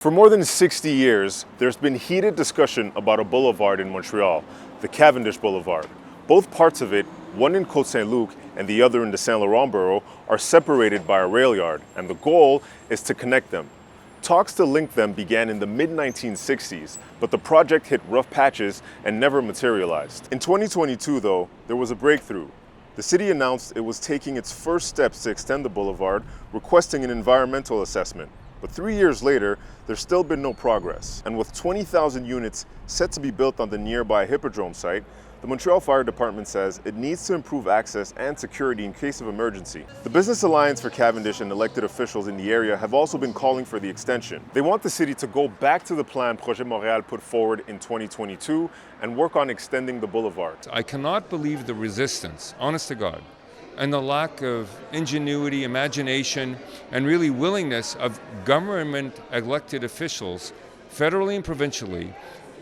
For more than 60 years, there's been heated discussion about a boulevard in Montreal, the Cavendish Boulevard. Both parts of it, one in Côte Saint-Luc and the other in the Saint-Laurent borough, are separated by a rail yard, and the goal is to connect them. Talks to link them began in the mid-1960s, but the project hit rough patches and never materialized. In 2022, though, there was a breakthrough. The city announced it was taking its first steps to extend the boulevard, requesting an environmental assessment. But 3 years later, there's still been no progress. And with 20,000 units set to be built on the nearby Hippodrome site, the Montreal Fire Department says it needs to improve access and security in case of emergency. The Business Alliance for Cavendish and elected officials in the area have also been calling for the extension. They want the city to go back to the plan Projet Montréal put forward in 2022 and work on extending the boulevard. I cannot believe the resistance, honest to God, and the lack of ingenuity, imagination, and really willingness of government-elected officials, federally and provincially,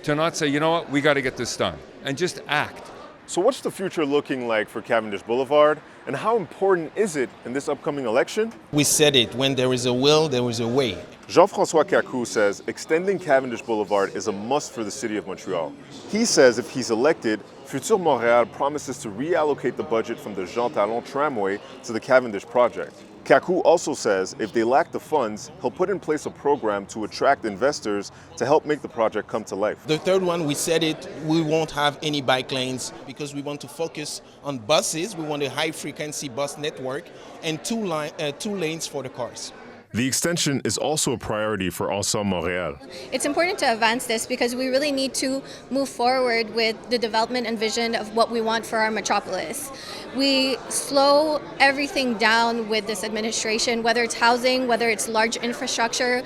to not say, you know what, we got to get this done, and just act. So what's the future looking like for Cavendish Boulevard, and how important is it in this upcoming election? We said it, when there is a will, there is a way. Jean-François Cacou says extending Cavendish Boulevard is a must for the city of Montreal. He says if he's elected, Futur Montréal promises to reallocate the budget from the Jean Talon tramway to the Cavendish project. Cacou also says if they lack the funds, he'll put in place a program to attract investors to help make the project come to life. The third one, we said it, we won't have any bike lanes because we want to focus on buses. We want a high-frequency bus network and two lanes for the cars. The extension is also a priority for Ensemble Montréal. It's important to advance this because we really need to move forward with the development and vision of what we want for our metropolis. We slow everything down with this administration, whether it's housing, whether it's large infrastructure,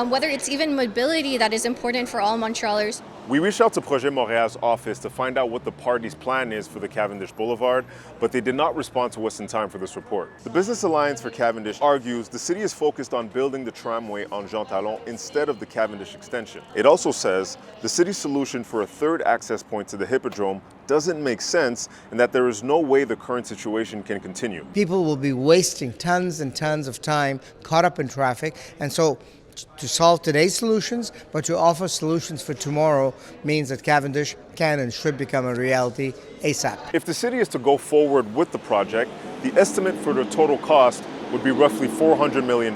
whether it's even mobility that is important for all Montrealers. We reached out to Projet Montréal's office to find out what the party's plan is for the Cavendish Boulevard, but they did not respond to us in time for this report. The Business Alliance for Cavendish argues the city is focused on building the tramway on Jean Talon instead of the Cavendish extension. It also says the city's solution for a third access point to the Hippodrome doesn't make sense and that there is no way the current situation can continue. People will be wasting tons and tons of time caught up in traffic, and so to solve today's solutions, but to offer solutions for tomorrow means that Cavendish can and should become a reality ASAP. If the city is to go forward with the project, the estimate for the total cost would be roughly $400 million.